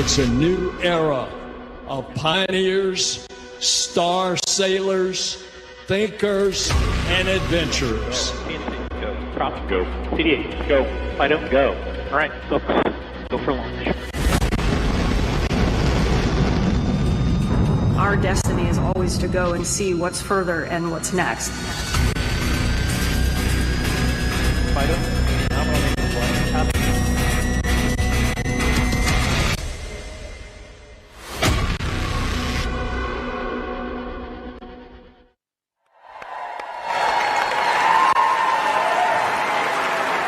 It's a new era of pioneers, star sailors, thinkers, and adventurers. Go. Prop, go. TDA, go. Fido, go. All right, go for launch. Our destiny is always to go and see what's further and what's next. Fido, I'm going to make the flight happen.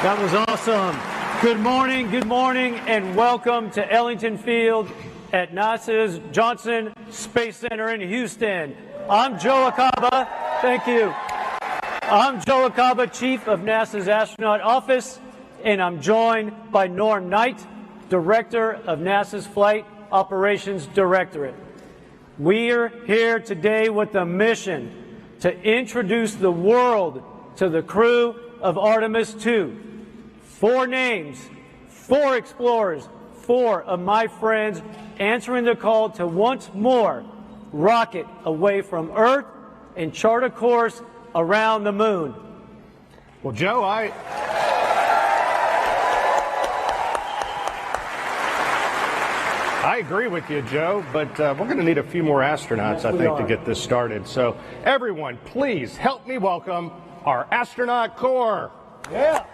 That was awesome. Good morning, and welcome to Ellington Field at NASA's Johnson Space Center in Houston. I'm Joe Acaba. Thank you. I'm Joe Acaba, Chief of NASA's Astronaut Office, and I'm joined by Norm Knight, Director of NASA's Flight Operations Directorate. We're here today with a mission to introduce the world to the crew of Artemis II. 4 names, 4 explorers, 4 of my friends answering the call to once more rocket away from Earth and chart a course around the moon. Well, Joe, I agree with you, Joe, but we're going to need a few more astronauts, I think, to get this started. So everyone, please help me welcome our astronaut corps. Yeah.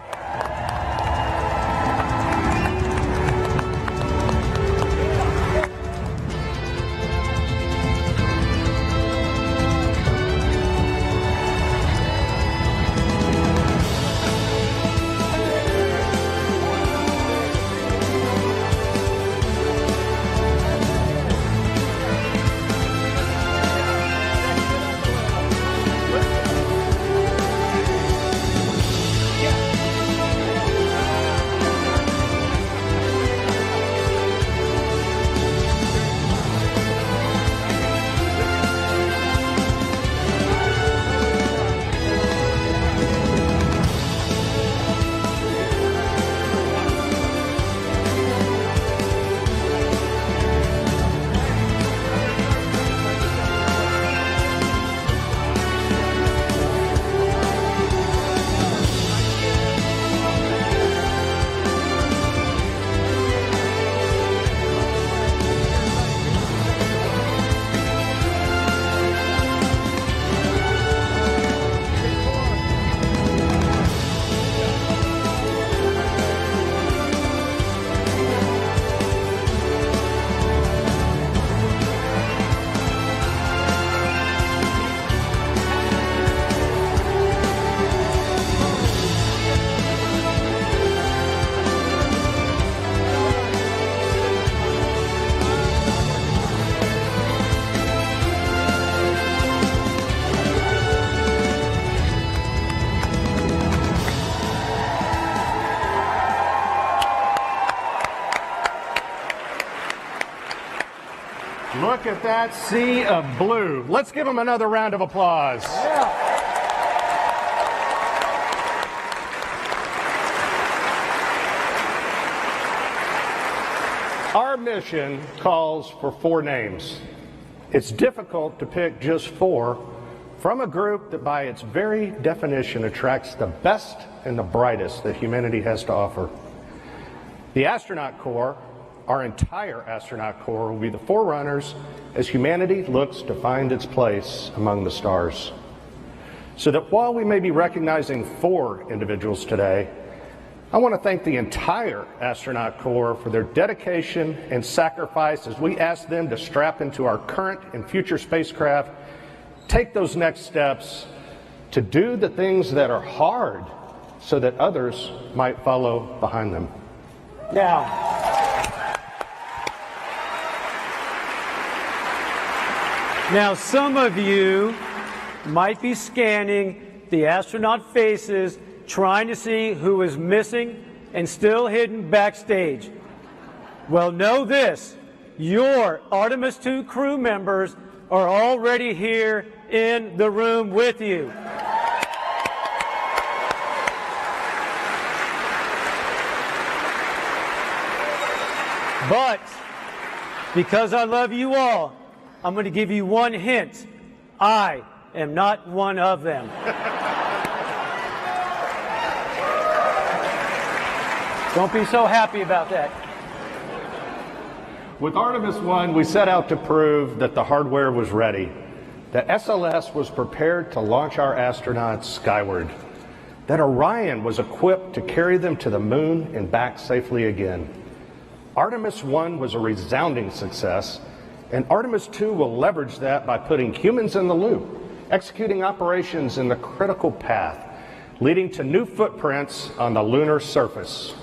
Look at that sea of blue. Let's give them another round of applause. Yeah. Our mission calls for 4 names. It's difficult to pick just 4 from a group that by its very definition attracts the best and the brightest that humanity has to offer. The astronaut corps, our entire astronaut corps, will be the forerunners as humanity looks to find its place among the stars. So that while we may be recognizing 4 individuals today, I want to thank the entire astronaut corps for their dedication and sacrifice as we ask them to strap into our current and future spacecraft, take those next steps to do the things that are hard so that others might follow behind them. Now, some of you might be scanning the astronaut faces, trying to see who is missing and still hidden backstage. Well, know this, your Artemis II crew members are already here in the room with you. Because I love you all, I'm going to give you one hint. I am not one of them. Don't be so happy about that. With Artemis I, we set out to prove that the hardware was ready. The SLS was prepared to launch our astronauts skyward. That Orion was equipped to carry them to the moon and back safely again. Artemis I was a resounding success, and Artemis II will leverage that by putting humans in the loop, executing operations in the critical path, leading to new footprints on the lunar surface.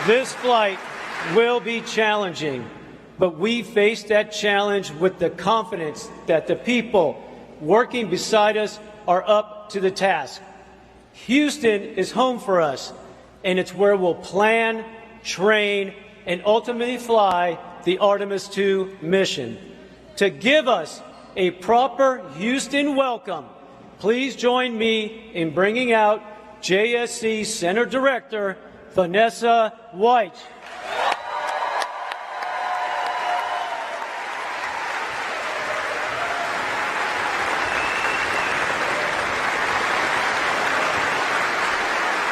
This flight will be challenging, but we face that challenge with the confidence that the people working beside us are up to the task. Houston is home for us, and it's where we'll plan, train, and ultimately fly the Artemis II mission. To give us a proper Houston welcome, please join me in bringing out JSC Center Director Vanessa White.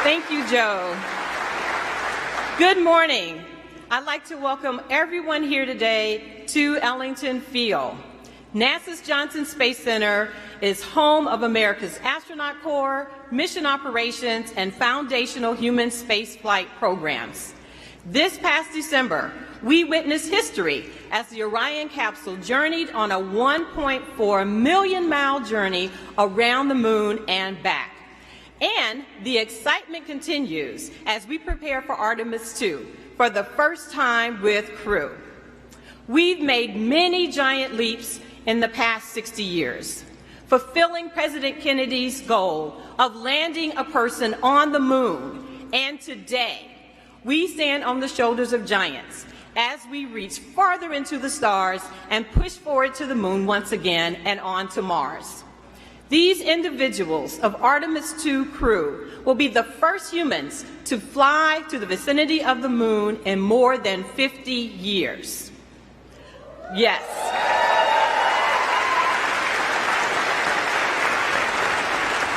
Thank you, Joe. Good morning. I'd like to welcome everyone here today to Ellington Field. NASA's Johnson Space Center is home of America's Astronaut Corps, mission operations, and foundational human spaceflight programs. This past December, we witnessed history as the Orion capsule journeyed on a 1.4 million mile journey around the moon and back. And the excitement continues as we prepare for Artemis II for the first time with crew. We've made many giant leaps in the past 60 years, fulfilling President Kennedy's goal of landing a person on the moon. And today, we stand on the shoulders of giants as we reach farther into the stars and push forward to the moon once again and on to Mars. These individuals of Artemis II crew will be the first humans to fly to the vicinity of the moon in more than 50 years. Yes.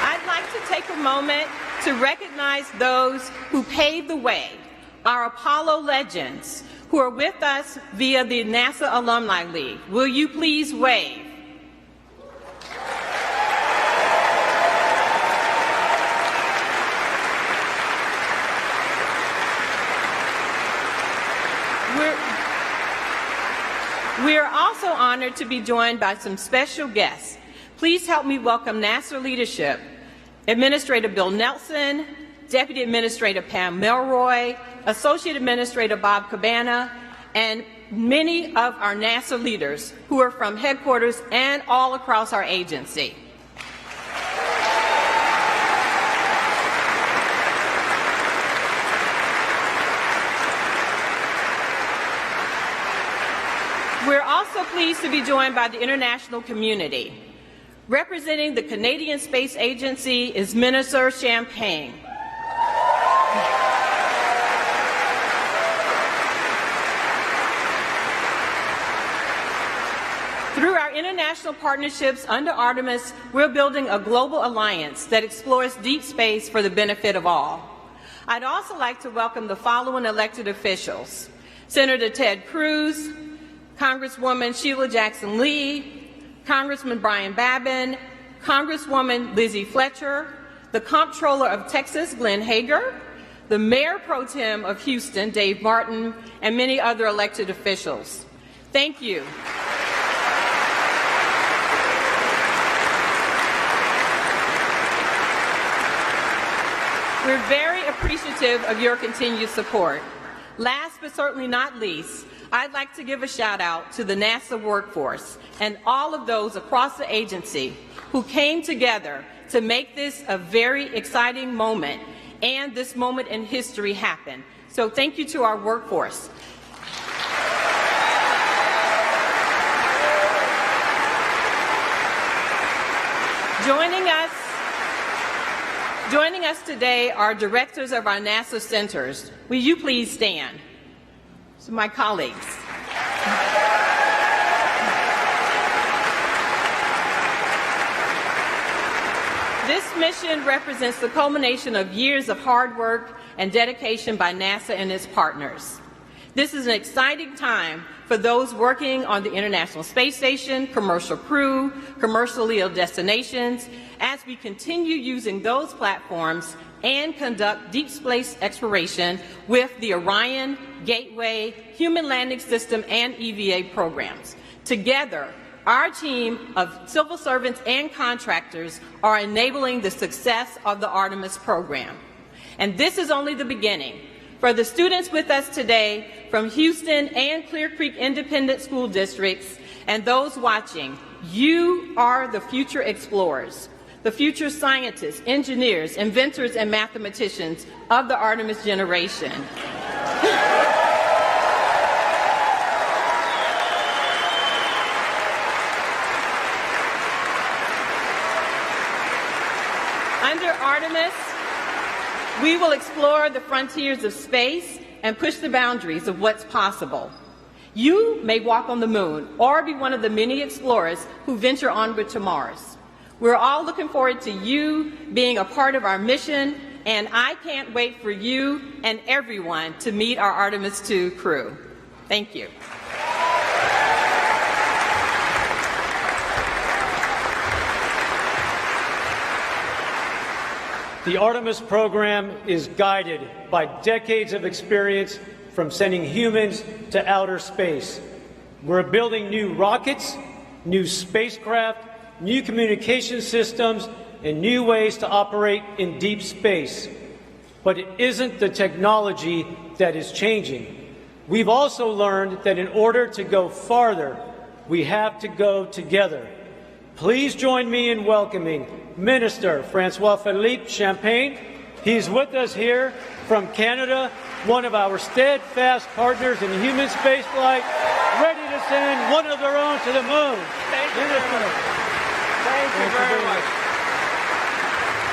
I'd like to take a moment to recognize those who paved the way, our Apollo legends, who are with us via the NASA Alumni League. Will you please wave? We are also honored to be joined by some special guests. Please help me welcome NASA leadership, Administrator Bill Nelson, Deputy Administrator Pam Melroy, Associate Administrator Bob Cabana, and many of our NASA leaders who are from headquarters and all across our agency. We're also pleased to be joined by the international community. Representing the Canadian Space Agency is Minister Champagne. Through our international international partnerships under Artemis, we're building a global alliance that explores deep space for the benefit of all. I'd also like to welcome the following elected officials: Senator Ted Cruz, Congresswoman Sheila Jackson Lee, Congressman Brian Babin, Congresswoman Lizzie Fletcher, the Comptroller of Texas, Glenn Hager, the Mayor Pro Tem of Houston, Dave Martin, and many other elected officials. Thank you. We're very appreciative of your continued support. Last but certainly not least, I'd like to give a shout out to the NASA workforce and all of those across the agency who came together to make this a very exciting moment and this moment in history happen. So thank you to our workforce. Joining us today are directors of our NASA centers. Will you please stand? So my colleagues. This mission represents the culmination of years of hard work and dedication by NASA and its partners. This is an exciting time for those working on the International Space Station, commercial crew, commercial LEO destinations, as we continue using those platforms and conduct deep space exploration with the Orion, Gateway, Human Landing System, and EVA programs. Together, our team of civil servants and contractors are enabling the success of the Artemis program. And this is only the beginning. For the students with us today from Houston and Clear Creek Independent School Districts and those watching, you are the future explorers, the future scientists, engineers, inventors, and mathematicians of the Artemis generation. Under Artemis, we will explore the frontiers of space and push the boundaries of what's possible. You may walk on the moon or be one of the many explorers who venture onward to Mars. We're all looking forward to you being a part of our mission, and I can't wait for you and everyone to meet our Artemis II crew. Thank you. The Artemis program is guided by decades of experience from sending humans to outer space. We're building new rockets, new spacecraft, new communication systems, and new ways to operate in deep space. But it isn't the technology that is changing. We've also learned that in order to go farther, we have to go together. Please join me in welcoming Minister Francois-Philippe Champagne. He's with us here from Canada, one of our steadfast partners in human spaceflight, ready to send one of their own to the moon. Thank you very much. Thank you very much.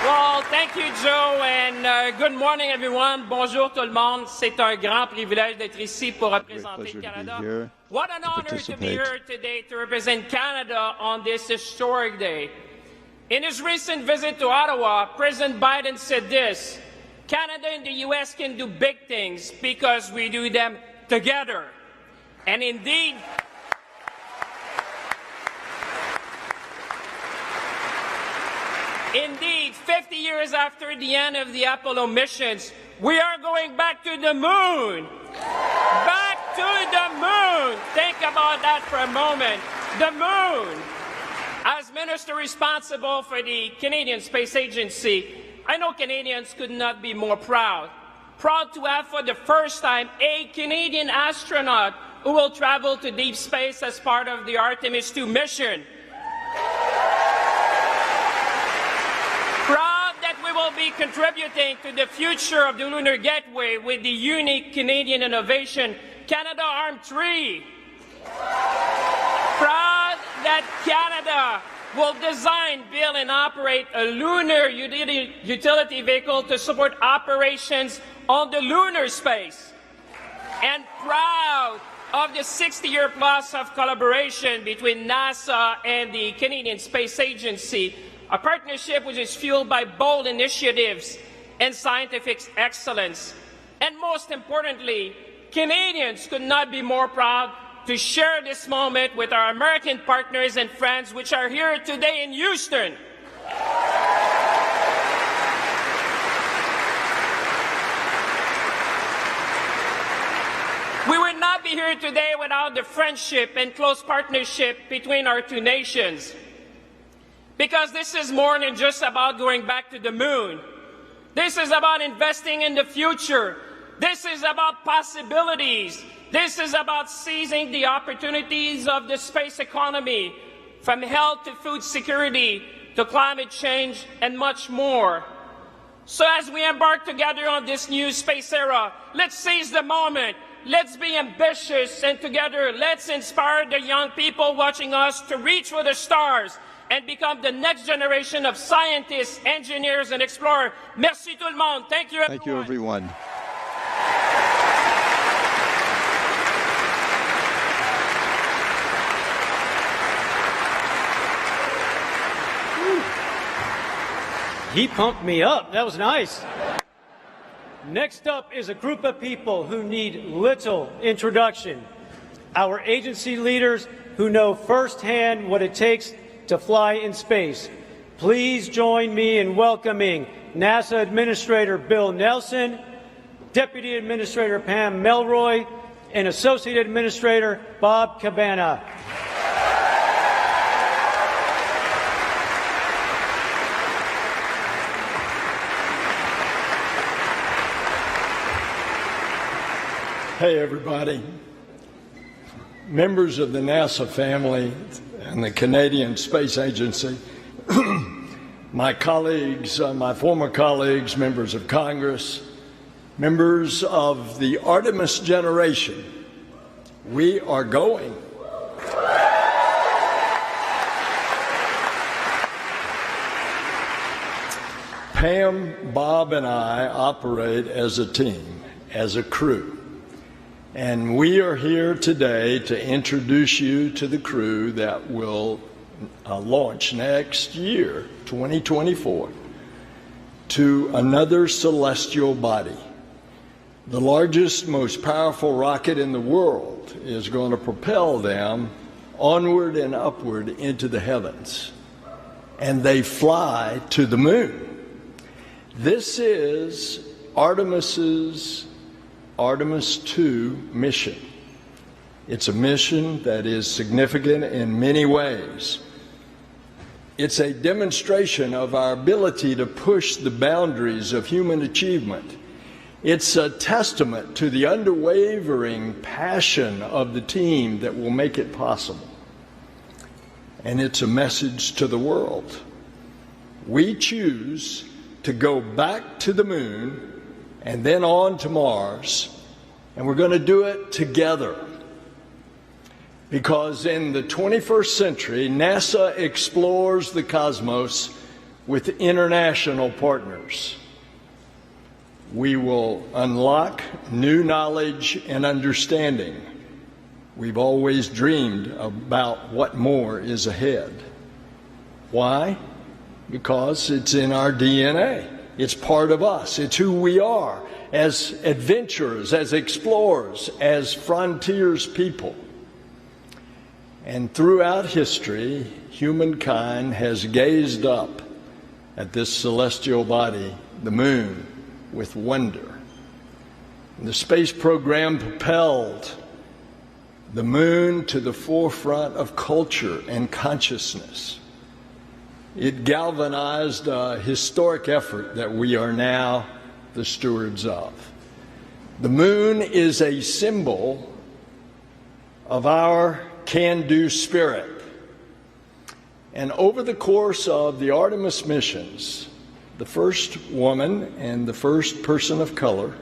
Well, thank you, Joe, and good morning, everyone. Bonjour, tout le monde. C'est un grand privilège d'être ici pour représenter le Canada. What an honor to be here today to represent Canada on this historic day. In his recent visit to Ottawa, President Biden said this: Canada and the U.S. can do big things because we do them together. And indeed, Indeed, 50 years after the end of the Apollo missions, we are going back to the moon. Back to the moon. Think about that for a moment. The moon. As minister responsible for the Canadian Space Agency, I know Canadians could not be more proud. Proud to have for the first time a Canadian astronaut who will travel to deep space as part of the Artemis II mission. Proud that we will be contributing to the future of the lunar gateway with the unique Canadian innovation, Canadarm3. Proud that Canada will design, build, and operate a lunar utility vehicle to support operations on the lunar space. And proud of the 60-year plus of collaboration between NASA and the Canadian Space Agency, a partnership which is fueled by bold initiatives and scientific excellence. And most importantly, Canadians could not be more proud to share this moment with our American partners and friends which are here today in Houston. We would not be here today without the friendship and close partnership between our two nations. Because this is more than just about going back to the moon. This is about investing in the future. This is about possibilities. This is about seizing the opportunities of the space economy, from health to food security to climate change and much more. So as we embark together on this new space era, let's seize the moment. Let's be ambitious, and together let's inspire the young people watching us to reach for the stars and become the next generation of scientists, engineers, and explorers. Merci tout le monde. Thank you, everyone. Thank you, everyone. He pumped me up. That was nice. Next up is a group of people who need little introduction. Our agency leaders who know firsthand what it takes to fly in space. Please join me in welcoming NASA Administrator Bill Nelson, Deputy Administrator Pam Melroy, and Associate Administrator Bob Cabana. Hey, everybody. Members of the NASA family and the Canadian Space Agency, my colleagues, my former colleagues, members of Congress, members of the Artemis generation, we are going. Pam, Bob, and I operate as a team, as a crew. And we are here today to introduce you to the crew that will launch next year, 2024, to another celestial body. The largest, most powerful rocket in the world is going to propel them onward and upward into the heavens. And they fly to the moon. This is Artemis II mission. It's a mission that is significant in many ways. It's a demonstration of our ability to push the boundaries of human achievement. It's a testament to the unwavering passion of the team that will make it possible. And it's a message to the world. We choose to go back to the moon and then on to Mars, and we're going to do it together. Because in the 21st century, NASA explores the cosmos with international partners. We will unlock new knowledge and understanding. We've always dreamed about what more is ahead. Why? Because it's in our DNA. It's part of us. It's who we are as adventurers, as explorers, as frontiers people. And throughout history, humankind has gazed up at this celestial body, the moon, with wonder. And the space program propelled the moon to the forefront of culture and consciousness. It galvanized a historic effort that we are now the stewards of. The moon is a symbol of our can-do spirit. And over the course of the Artemis missions, the first woman and the first person of color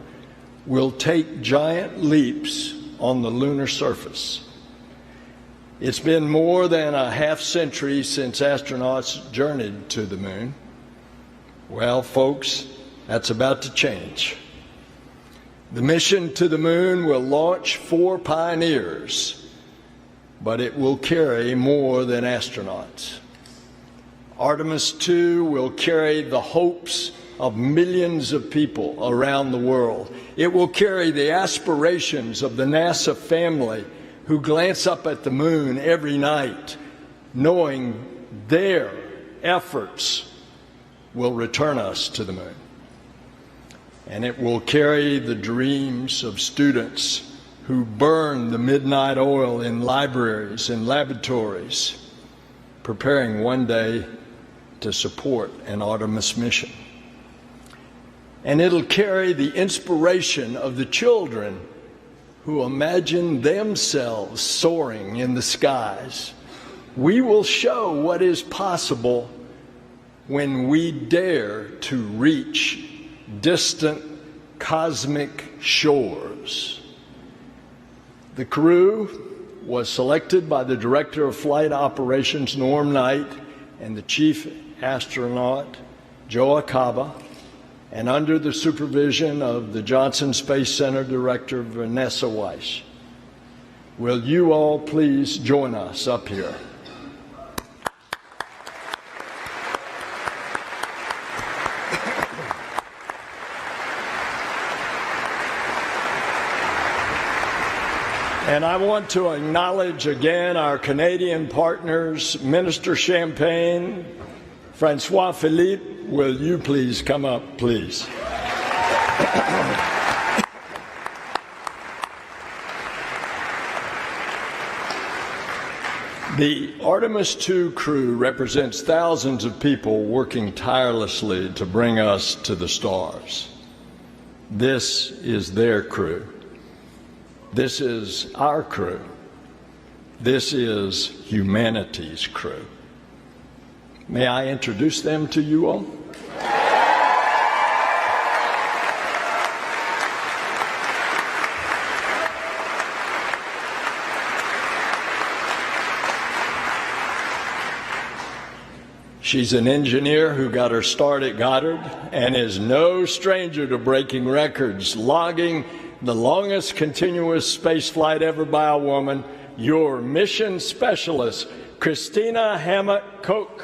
will take giant leaps on the lunar surface. It's been more than a half century since astronauts journeyed to the moon. Well, folks, that's about to change. The mission to the moon will launch 4 pioneers, but it will carry more than astronauts. Artemis II will carry the hopes of millions of people around the world. It will carry the aspirations of the NASA family who glance up at the moon every night, knowing their efforts will return us to the moon. And it will carry the dreams of students who burn the midnight oil in libraries and laboratories, preparing one day to support an Artemis mission. And it'll carry the inspiration of the children who imagine themselves soaring in the skies. We will show what is possible when we dare to reach distant cosmic shores. The crew was selected by the Director of Flight Operations, Norm Knight, and the Chief Astronaut, Joe Acaba, and under the supervision of the Johnson Space Center Director, Vanessa Weiss. Will you all please join us up here? And I want to acknowledge again our Canadian partners, Minister Champagne, Francois Philippe. Will you please come up, please? The Artemis II crew represents thousands of people working tirelessly to bring us to the stars. This is their crew. This is our crew. This is humanity's crew. May I introduce them to you all? She's an engineer who got her start at Goddard and is no stranger to breaking records, logging the longest continuous space flight ever by a woman, your mission specialist, Christina Hammett-Koch.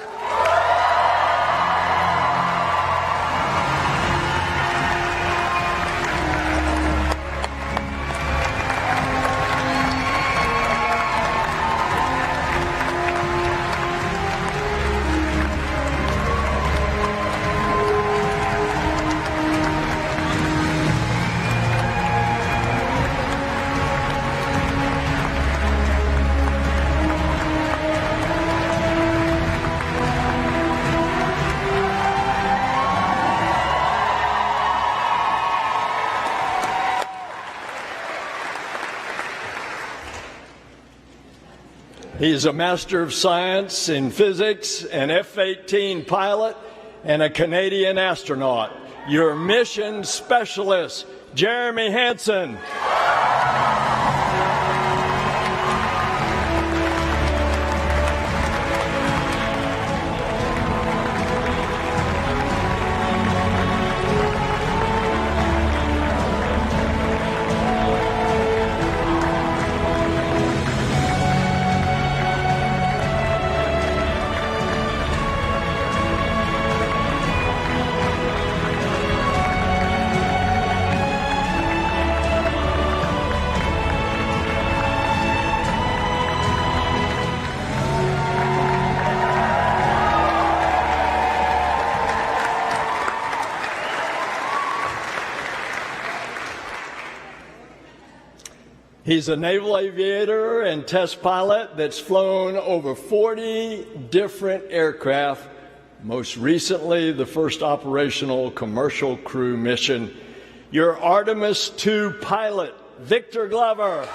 He's a Master of Science in Physics, an F-18 pilot, and a Canadian astronaut. Your mission specialist, Jeremy Hansen. He's a naval aviator and test pilot that's flown over 40 different aircraft, most recently the first operational commercial crew mission. Your Artemis II pilot, Victor Glover.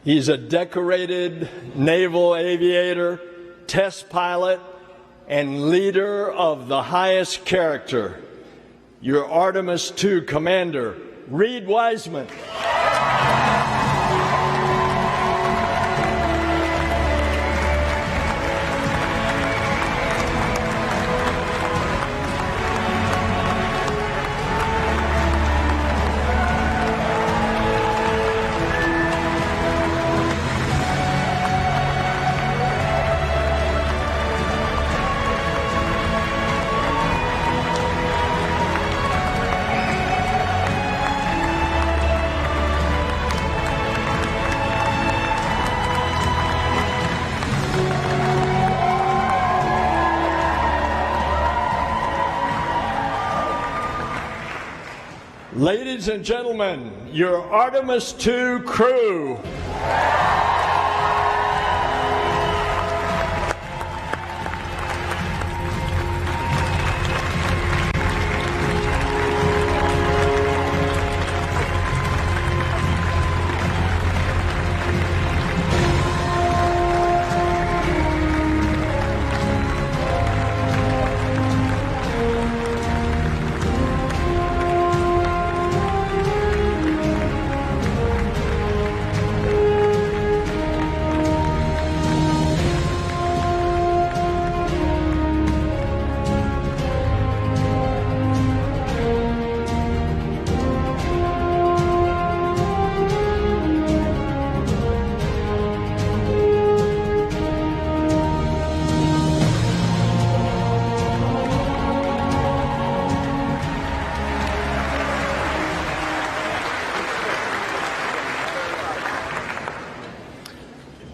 He's a decorated naval aviator, test pilot, and leader of the highest character, your Artemis II commander, Reed Wiseman. Ladies and gentlemen, your Artemis II crew.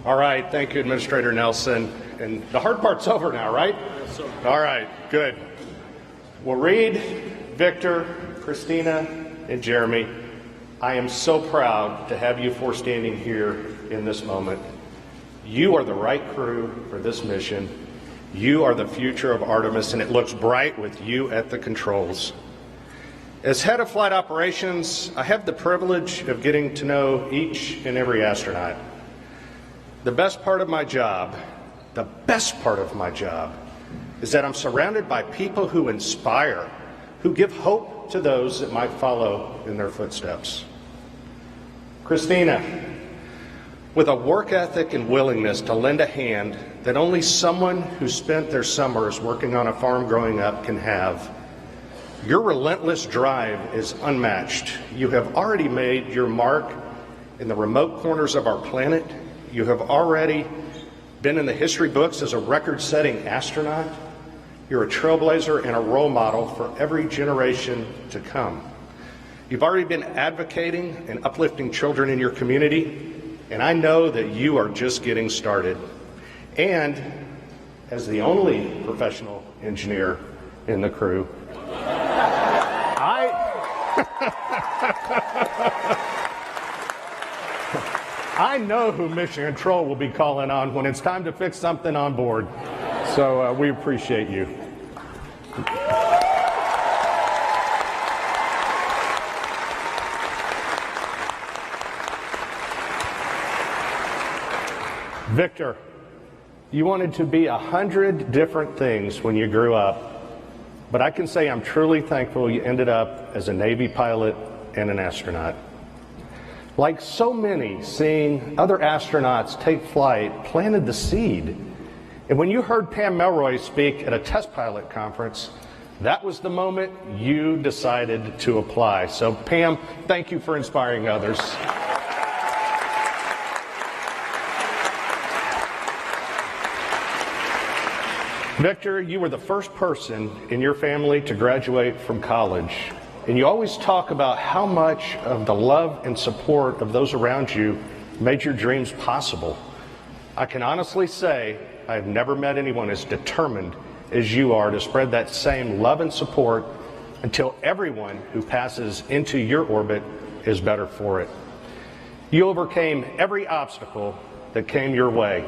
All right, thank you, Administrator Nelson. And the hard part's over now, right? Yes, sir. All right, good. Well, Reed, Victor, Christina, and Jeremy, I am so proud to have you four standing here in this moment. You are the right crew for this mission. You are the future of Artemis, and it looks bright with you at the controls. As head of flight operations, I have the privilege of getting to know each and every astronaut. The best part of my job is that I'm surrounded by people who inspire, who give hope to those that might follow in their footsteps. Christina, with a work ethic and willingness to lend a hand that only someone who spent their summers working on a farm growing up can have, your relentless drive is unmatched. You have already made your mark in the remote corners of our planet. You have already been in the history books as a record-setting astronaut. You're a trailblazer and a role model for every generation to come. You've already been advocating and uplifting children in your community, and I know that you are just getting started. And as the only professional engineer in the crew, I know who Mission Control will be calling on when it's time to fix something on board. So we appreciate you. Victor, you wanted to be 100 different things when you grew up, but I can say I'm truly thankful you ended up as a Navy pilot and an astronaut. Like so many, seeing other astronauts take flight planted the seed. And when you heard Pam Melroy speak at a test pilot conference, that was the moment you decided to apply. So Pam, thank you for inspiring others. Victor, you were the first person in your family to graduate from college. And you always talk about how much of the love and support of those around you made your dreams possible. I can honestly say I've never met anyone as determined as you are to spread that same love and support until everyone who passes into your orbit is better for it. You overcame every obstacle that came your way.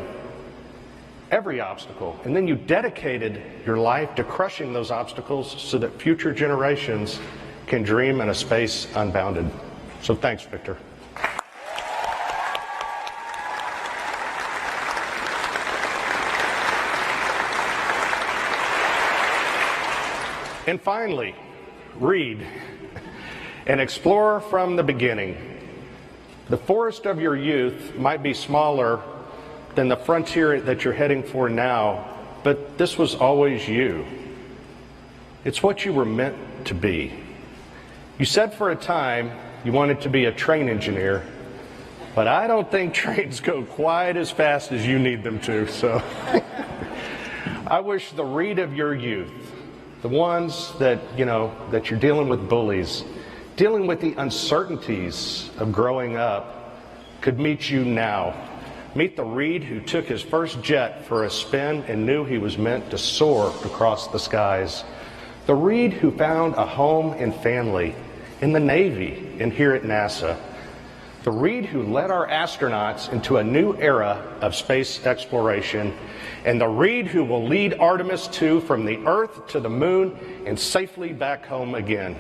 Every obstacle. And then you dedicated your life to crushing those obstacles so that future generations can dream in a space unbounded. So thanks, Victor. And finally, read and explore from the beginning. The forest of your youth might be smaller than the frontier that you're heading for now, but this was always you. It's what you were meant to be. You said for a time you wanted to be a train engineer, but I don't think trains go quite as fast as you need them to, so I wish the Reed of your youth, the ones that, that you're dealing with bullies, dealing with the uncertainties of growing up, could meet you now. Meet the Reed who took his first jet for a spin and knew he was meant to soar across the skies. The Reed who found a home and family in the Navy and here at NASA. The Reed who led our astronauts into a new era of space exploration. And the Reed who will lead Artemis II from the Earth to the Moon and safely back home again.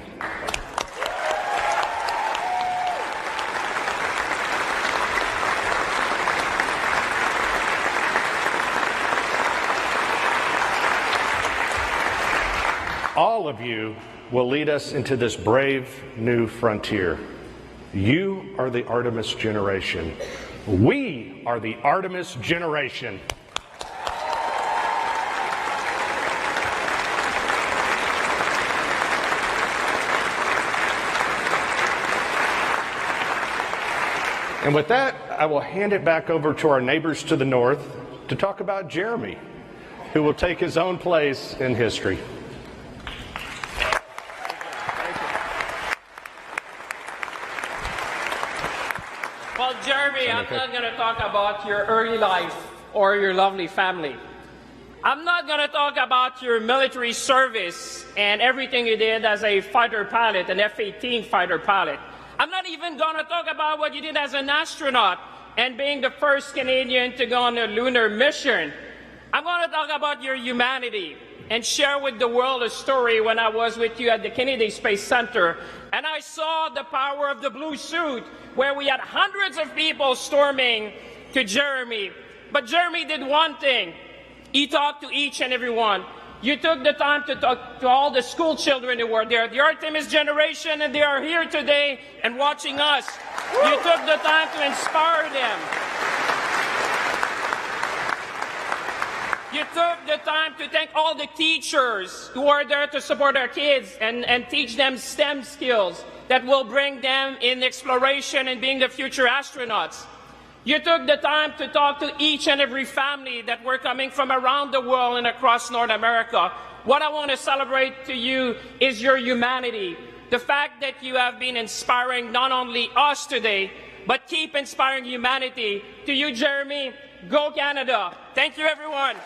All of you will lead us into this brave new frontier. You are the Artemis generation. We are the Artemis generation. And with that, I will hand it back over to our neighbors to the north to talk about Jeremy, who will take his own place in history. Well, Jeremy, I'm not going to talk about your early life or your lovely family. I'm not going to talk about your military service and everything you did as a fighter pilot, an F-18 fighter pilot. I'm not even going to talk about what you did as an astronaut and being the first Canadian to go on a lunar mission. I'm going to talk about your humanity and share with the world a story when I was with you at the Kennedy Space Center and I saw the power of the blue suit where we had hundreds of people storming to Jeremy. But Jeremy did one thing. He talked to each and every one. You took the time to talk to all the school children who were there, the Artemis generation, and they are here today and watching us. You took the time to inspire them. You took the time to thank all the teachers who are there to support our kids and teach them STEM skills that will bring them in exploration and being the future astronauts. You took the time to talk to each and every family that were coming from around the world and across North America. What I want to celebrate to you is your humanity. The fact that you have been inspiring not only us today, but keep inspiring humanity. To you, Jeremy, go Canada. Thank you, everyone.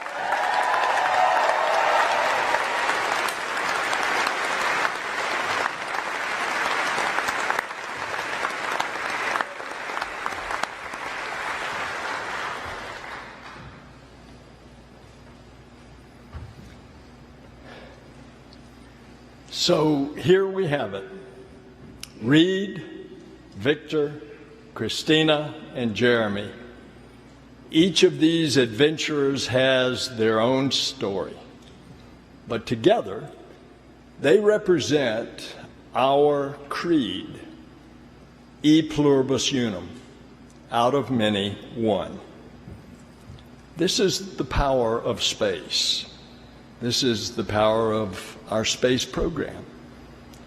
So here we have it. Reed, Victor, Christina, and Jeremy. Each of these adventurers has their own story, but together they represent our creed, e pluribus unum, out of many, one. This is the power of space. This is the power of our space program.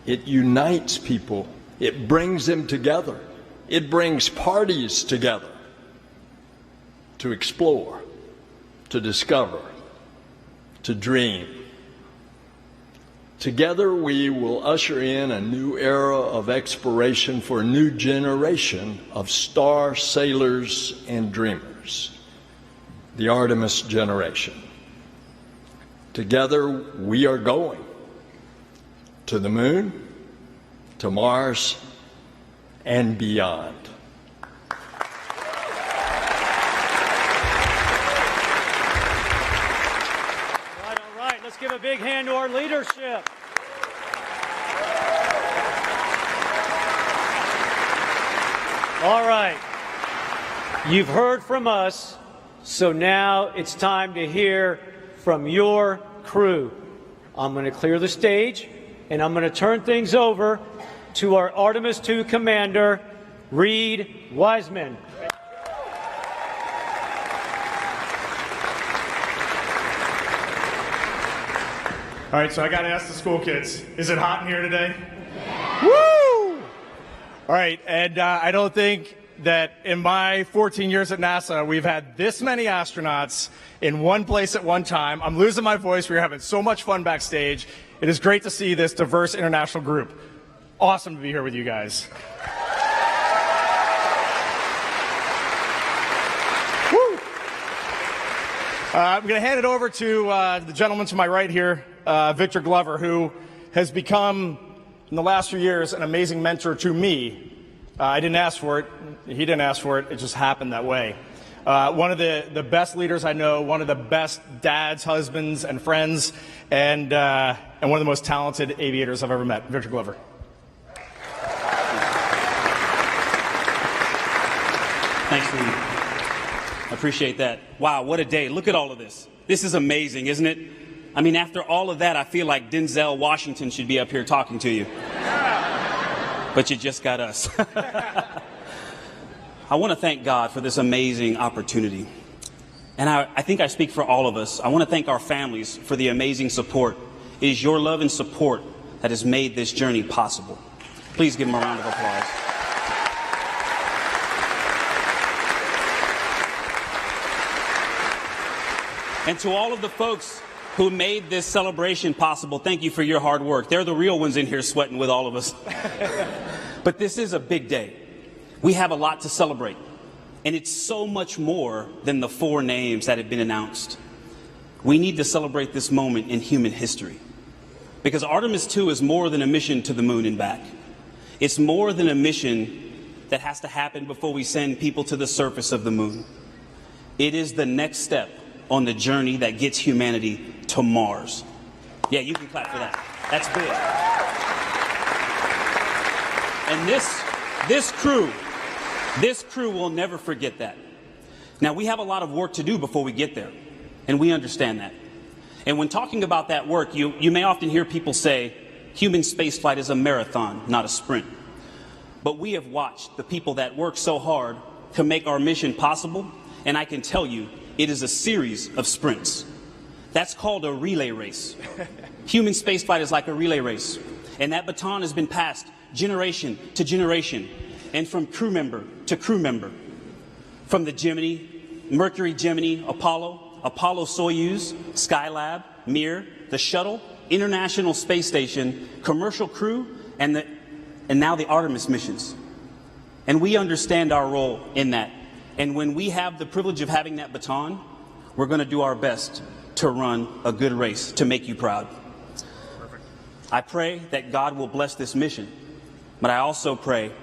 It unites people. It brings them together. It brings parties together to explore, to discover, to dream. Together we will usher in a new era of exploration for a new generation of star sailors and dreamers, the Artemis generation. Together we are going to the moon, to Mars, and beyond. All right, let's give a big hand to our leadership. All right, you've heard from us, so now it's time to hear from your crew. I'm going to clear the stage, and I'm going to turn things over to our Artemis II commander, Reed Wiseman. All right, so I got to ask the school kids, is it hot in here today? Woo! All right, and I don't think that in my 14 years at NASA, we've had this many astronauts in one place at one time. I'm losing my voice. We're having so much fun backstage. It is great to see this diverse international group. Awesome to be here with you guys. Woo! I'm going to hand it over to the gentleman to my right here, Victor Glover, who has become, in the last few years, an amazing mentor to me. I didn't ask for it. He didn't ask for it. It just happened that way. One of the best leaders I know, one of the best dads, husbands, and friends, and one of the most talented aviators I've ever met. Victor Glover. Thanks, Lee. I appreciate that. Wow, what a day. Look at all of this. This is amazing, isn't it? I mean, after all of that, I feel like Denzel Washington should be up here talking to you. But you just got us. I want to thank God for this amazing opportunity. And I think I speak for all of us. I want to thank our families for the amazing support. It is your love and support that has made this journey possible. Please give them a round of applause. And to all of the folks who made this celebration possible, thank you for your hard work. They're the real ones in here sweating with all of us. But this is a big day. We have a lot to celebrate. And it's so much more than the 4 names that have been announced. We need to celebrate this moment in human history. Because Artemis II is more than a mission to the moon and back. It's more than a mission that has to happen before we send people to the surface of the moon. It is the next step on the journey that gets humanity to Mars. Yeah, you can clap for that. That's big. And this crew will never forget that. Now, we have a lot of work to do before we get there, and we understand that. And when talking about that work, you may often hear people say, human spaceflight is a marathon, not a sprint. But we have watched the people that work so hard to make our mission possible, and I can tell you, it is a series of sprints. That's called a relay race. Human spaceflight is like a relay race. And that baton has been passed generation to generation, and from crew member to crew member. From the Gemini, Mercury, Gemini, Apollo, Soyuz, Skylab, Mir, the Shuttle, International Space Station, commercial crew, and now the Artemis missions. And we understand our role in that. And when we have the privilege of having that baton, we're going to do our best to run a good race to make you proud. I pray that God will bless this mission, but I also pray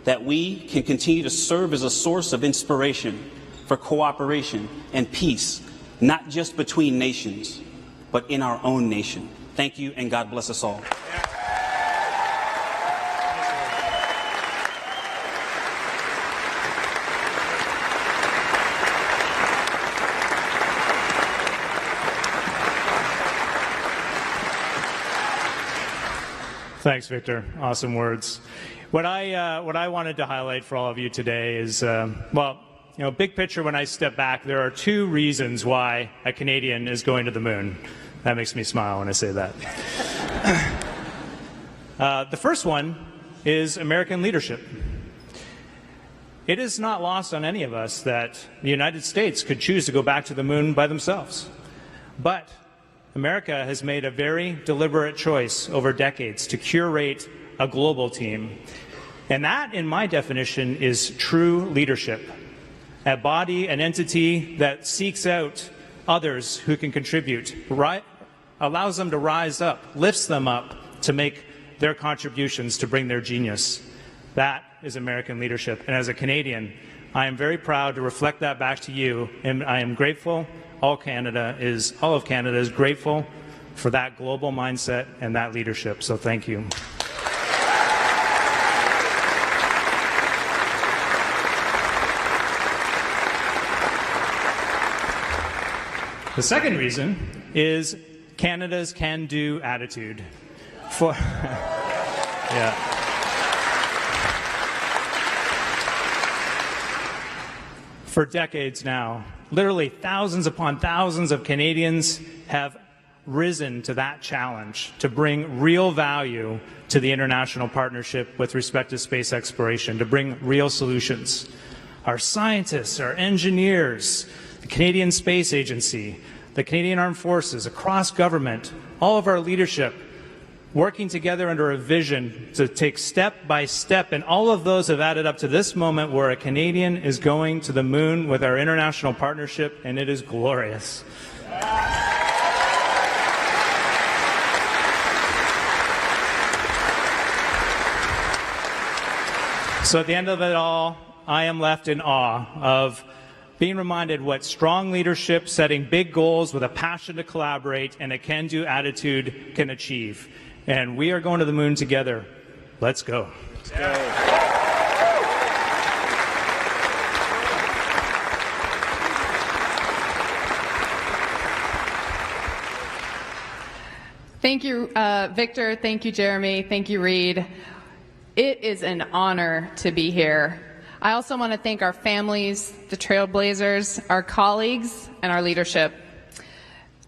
that we can continue to serve as a source of inspiration for cooperation and peace, not just between nations, but in our own nation. Thank you, and God bless us all. Thanks, Victor. Awesome words. What I wanted to highlight for all of you today is, big picture, when I step back, there are 2 reasons why a Canadian is going to the moon. That makes me smile when I say that. The first one is American leadership. It is not lost on any of us that the United States could choose to go back to the moon by themselves. But America has made a very deliberate choice over decades to curate a global team. And that, in my definition, is true leadership. A body, an entity that seeks out others who can contribute, allows them to rise up, lifts them up to make their contributions to bring their genius. That is American leadership. And as a Canadian, I am very proud to reflect that back to you, and I am grateful. All of Canada is grateful for that global mindset and that leadership. So thank you. The second reason is Canada's can-do attitude. Yeah. For decades now, literally thousands upon thousands of Canadians have risen to that challenge to bring real value to the international partnership with respect to space exploration, to bring real solutions. Our scientists, our engineers, the Canadian Space Agency, the Canadian Armed Forces, across government, all of our leadership, working together under a vision to take step by step, and all of those have added up to this moment where a Canadian is going to the moon with our international partnership, and it is glorious. So at the end of it all, I am left in awe of being reminded what strong leadership, setting big goals with a passion to collaborate and a can-do attitude can achieve. And we are going to the moon together. Let's go. Let's go. Thank you, Victor. Thank you, Jeremy. Thank you, Reed. It is an honor to be here. I also want to thank our families, the Trailblazers, our colleagues, and our leadership.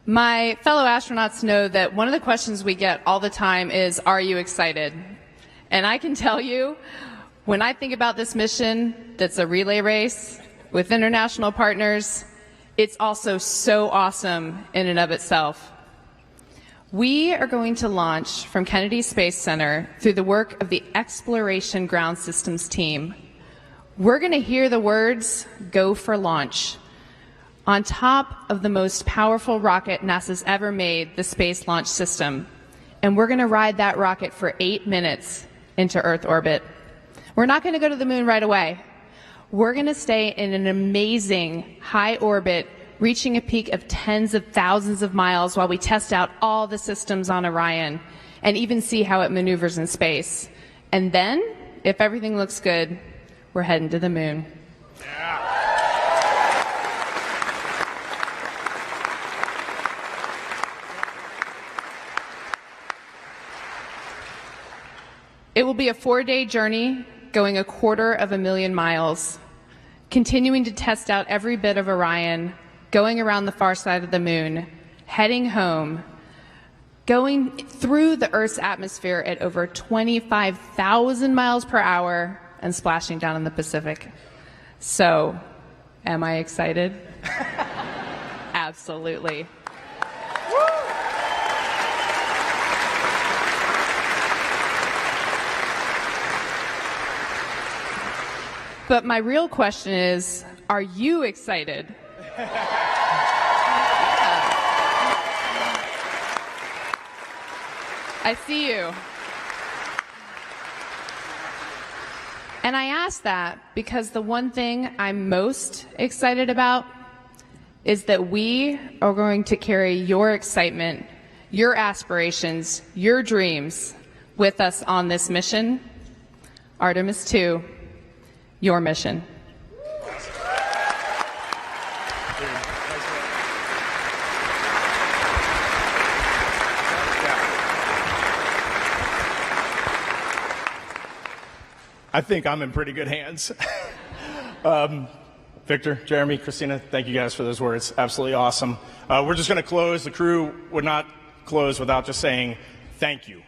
My fellow astronauts know that one of the questions we get all the time is, are you excited? And I can tell you, when I think about this mission that's a relay race with international partners, it's also so awesome in and of itself. We are going to launch from Kennedy Space Center through the work of the Exploration Ground Systems team. We're going to hear the words, "Go for launch," on top of the most powerful rocket NASA's ever made, the Space Launch System. And we're going to ride that rocket for 8 minutes into Earth orbit. We're not going to go to the moon right away. We're going to stay in an amazing high orbit, reaching a peak of tens of thousands of miles while we test out all the systems on Orion and even see how it maneuvers in space. And then, if everything looks good, we're heading to the moon. Yeah. It will be a 4-day journey, going 250,000 miles, continuing to test out every bit of Orion, going around the far side of the moon, heading home, going through the Earth's atmosphere at over 25,000 miles per hour, and splashing down in the Pacific. So, am I excited? Absolutely. But my real question is, are you excited? I see you. And I ask that because the one thing I'm most excited about is that we are going to carry your excitement, your aspirations, your dreams with us on this mission. Artemis II, your mission. I think I'm in pretty good hands. Victor, Jeremy, Christina, thank you guys for those words. Absolutely awesome. We're just going to close. The crew would not close without just saying thank you.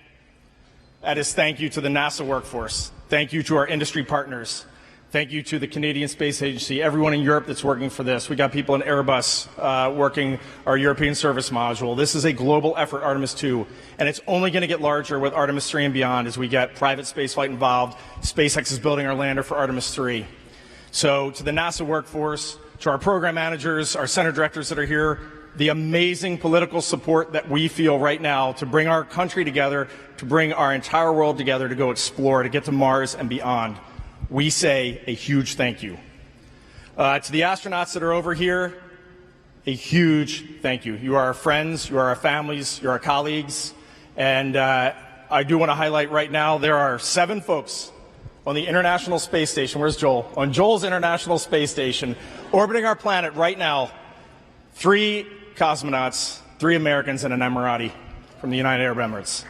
That is thank you to the NASA workforce. Thank you to our industry partners. Thank you to the Canadian Space Agency, everyone in Europe that's working for this. We got people in Airbus working our European service module. This is a global effort, Artemis II, and it's only going to get larger with Artemis III and beyond as we get private spaceflight involved. SpaceX is building our lander for Artemis III. So to the NASA workforce, to our program managers, our center directors that are here, the amazing political support that we feel right now to bring our country together, to bring our entire world together to go explore, to get to Mars and beyond. We say a huge thank you. To the astronauts that are over here, a huge thank you. You are our friends, you are our families, you're our colleagues, and I do want to highlight right now there are 7 folks on the International Space Station. Where's Joel? On Joel's International Space Station, orbiting our planet right now. 3 cosmonauts 3 Americans and an Emirati from the United Arab Emirates.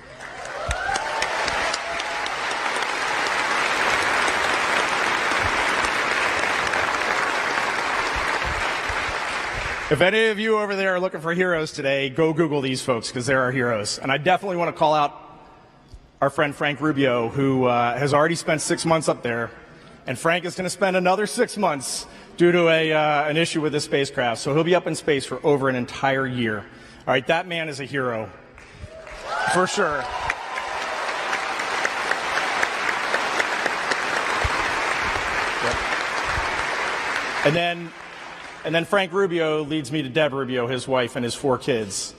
If any of you over there are looking for heroes today, go Google these folks, because they're our heroes. And I definitely want to call out our friend Frank Rubio, who has already spent 6 months up there. And Frank is going to spend another 6 months due to an issue with this spacecraft. So he'll be up in space for over an entire year. All right, that man is a hero, for sure. Yep. And then Frank Rubio leads me to Deb Rubio, his wife, and his 4 kids.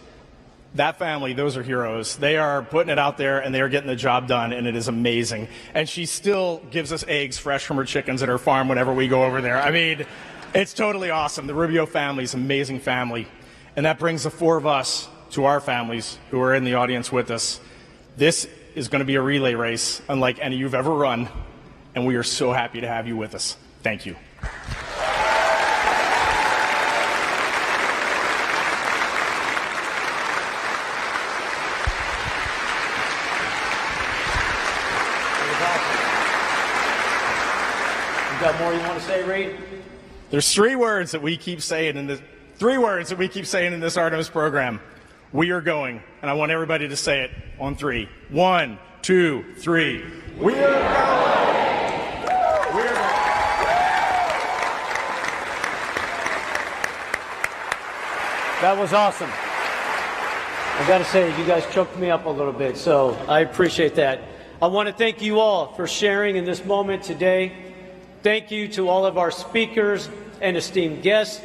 That family, those are heroes. They are putting it out there, and they are getting the job done, and it is amazing. And she still gives us eggs fresh from her chickens at her farm whenever we go over there. I mean, it's totally awesome. The Rubio family is an amazing family. And that brings the 4 of us to our families who are in the audience with us. This is going to be a relay race unlike any you've ever run, and we are so happy to have you with us. Thank you. Got more you want to say, Reed? There's 3 words that we keep saying in this Artemis program. We are going, and I want everybody to say it on 3. 1, 2, 3. We are going. We are going. That was awesome. I got to say, you guys choked me up a little bit, so I appreciate that. I want to thank you all for sharing in this moment today. Thank you to all of our speakers and esteemed guests,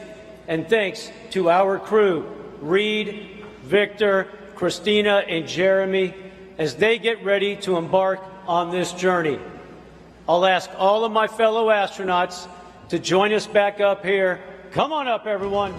and thanks to our crew, Reed, Victor, Christina, and Jeremy, as they get ready to embark on this journey. I'll ask all of my fellow astronauts to join us back up here. Come on up, everyone.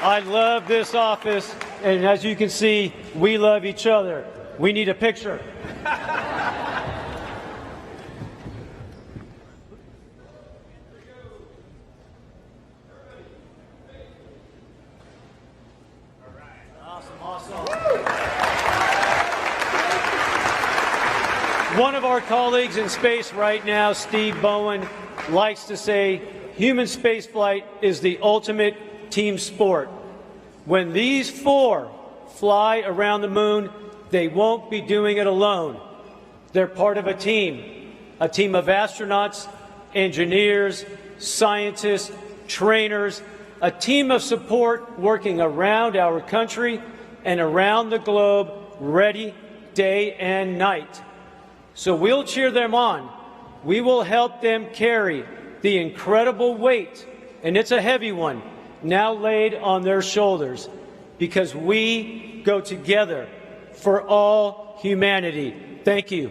I love this office, and as you can see, we love each other. We need a picture. One of our colleagues in space right now, Steve Bowen, likes to say human spaceflight is the ultimate team sport. When these four fly around the moon, they won't be doing it alone. They're part of a team of astronauts, engineers, scientists, trainers, a team of support working around our country and around the globe, ready day and night. So we'll cheer them on. We will help them carry the incredible weight, and it's a heavy one, now laid on their shoulders, because we go together for all humanity. Thank you.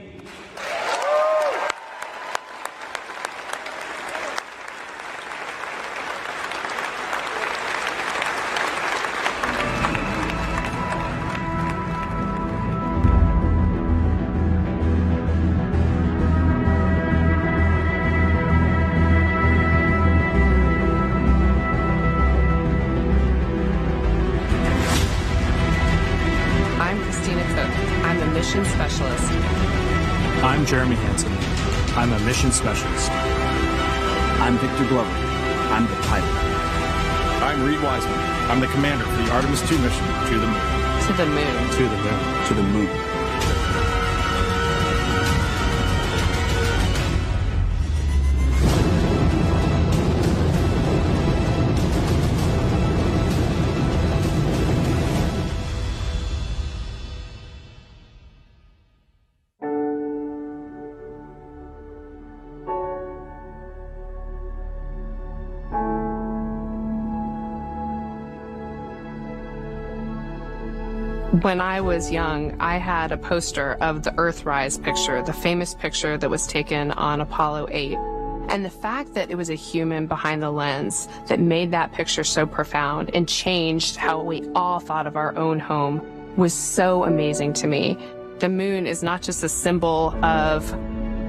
I'm Jeremy Hansen. I'm a mission specialist. I'm Victor Glover. I'm the pilot. I'm Reed Wiseman. I'm the commander for the Artemis II mission to the moon. To the moon. To the moon. To the moon. When I was young, I had a poster of the Earthrise picture, the famous picture that was taken on Apollo 8. And the fact that it was a human behind the lens that made that picture so profound and changed how we all thought of our own home was so amazing to me. The moon is not just a symbol of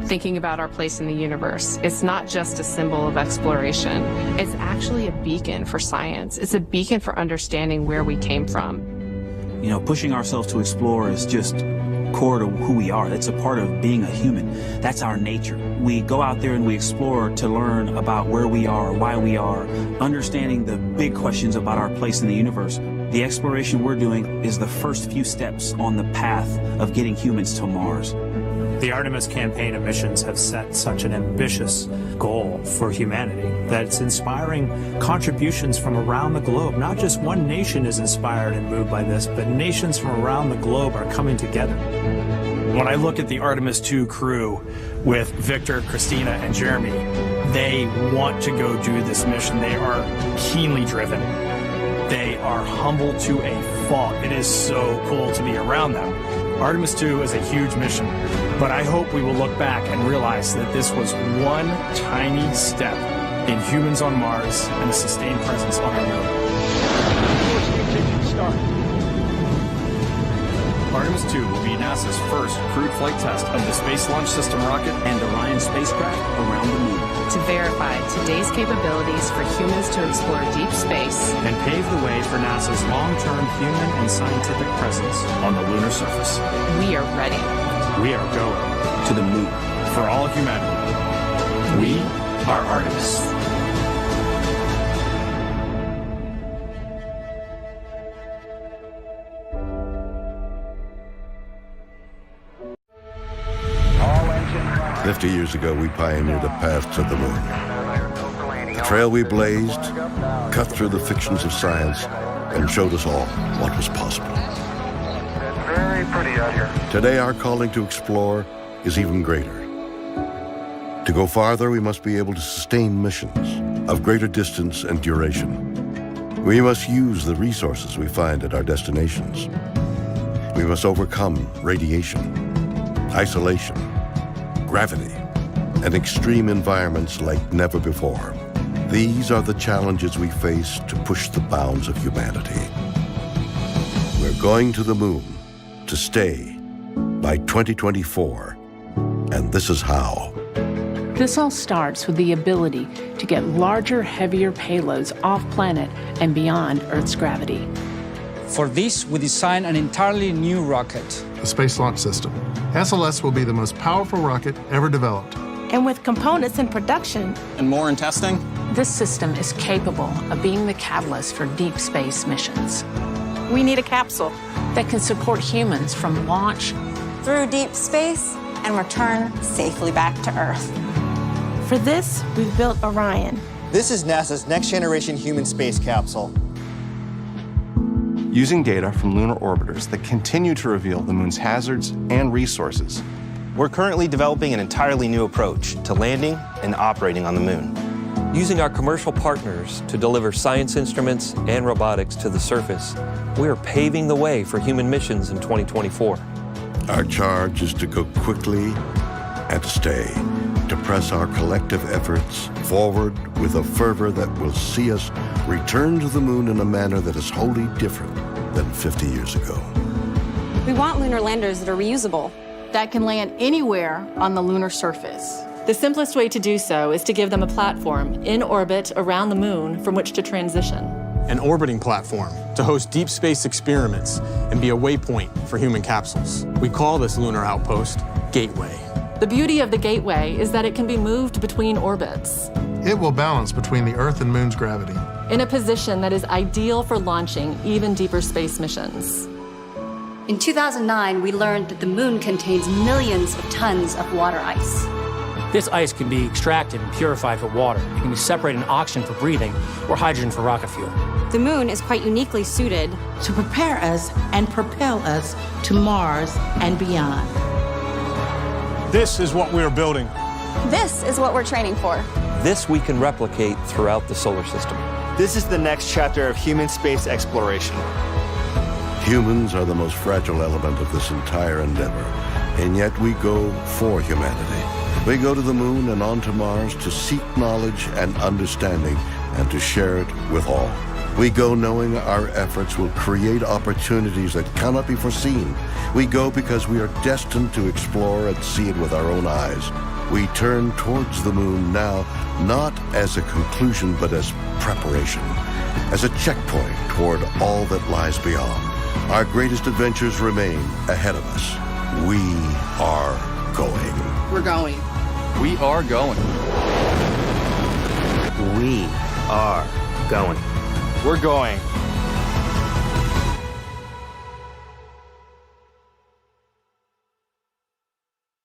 thinking about our place in the universe. It's not just a symbol of exploration. It's actually a beacon for science. It's a beacon for understanding where we came from. You know, pushing ourselves to explore is just core to who we are. It's a part of being a human. That's our nature. We go out there and we explore to learn about where we are, why we are, understanding the big questions about our place in the universe. The exploration we're doing is the first few steps on the path of getting humans to Mars. The Artemis campaign of missions have set such an ambitious goal for humanity that it's inspiring contributions from around the globe. Not just one nation is inspired and moved by this, but nations from around the globe are coming together. When I look at the Artemis II crew with Victor, Christina, and Jeremy, they want to go do this mission. They are keenly driven. They are humble to a fault. It is so cool to be around them. Artemis II is a huge mission, but I hope we will look back and realize that this was one tiny step in humans on Mars and a sustained presence on our moon. Artemis II will be NASA's first crewed flight test of the Space Launch System rocket and Orion spacecraft around the moon. To verify today's capabilities for humans to explore deep space and pave the way for NASA's long-term human and scientific presence on the lunar surface. We are ready. We are going to the moon for all humanity. We are Artemis. Years ago, we pioneered a path to the moon. The trail we blazed cut through the fictions of science and showed us all what was possible. It's very pretty out here. Today, our calling to explore is even greater. To go farther, we must be able to sustain missions of greater distance and duration. We must use the resources we find at our destinations. We must overcome radiation, isolation, gravity, and extreme environments like never before. These are the challenges we face to push the bounds of humanity. We're going to the moon to stay by 2024, and this is how. This all starts with the ability to get larger, heavier payloads off planet and beyond Earth's gravity. For this, we designed an entirely new rocket. The Space Launch System. SLS will be the most powerful rocket ever developed. And with components in production and more in testing, this system is capable of being the catalyst for deep space missions. We need a capsule that can support humans from launch through deep space and return safely back to Earth. For this, we've built Orion. This is NASA's next-generation human space capsule. Using data from lunar orbiters that continue to reveal the moon's hazards and resources, we're currently developing an entirely new approach to landing and operating on the moon. Using our commercial partners to deliver science instruments and robotics to the surface, we are paving the way for human missions in 2024. Our charge is to go quickly and to stay, to press our collective efforts forward with a fervor that will see us return to the moon in a manner that is wholly different than 50 years ago. We want lunar landers that are reusable, that can land anywhere on the lunar surface. The simplest way to do so is to give them a platform in orbit around the moon from which to transition. An orbiting platform to host deep space experiments and be a waypoint for human capsules. We call this lunar outpost Gateway. The beauty of the Gateway is that it can be moved between orbits. It will balance between the Earth and Moon's gravity, in a position that is ideal for launching even deeper space missions. In 2009, we learned that the moon contains millions of tons of water ice. This ice can be extracted and purified for water. It can be separated in oxygen for breathing or hydrogen for rocket fuel. The moon is quite uniquely suited to prepare us and propel us to Mars and beyond. This is what we are building. This is what we're training for. This we can replicate throughout the solar system. This is the next chapter of human space exploration. Humans are the most fragile element of this entire endeavor, and yet we go for humanity. We go to the moon and on to Mars to seek knowledge and understanding and to share it with all. We go knowing our efforts will create opportunities that cannot be foreseen. We go because we are destined to explore and see it with our own eyes. We turn towards the moon now, not as a conclusion, but as preparation, as a checkpoint toward all that lies beyond. Our greatest adventures remain ahead of us. We are going. We're going. We are going. We are going. We're going.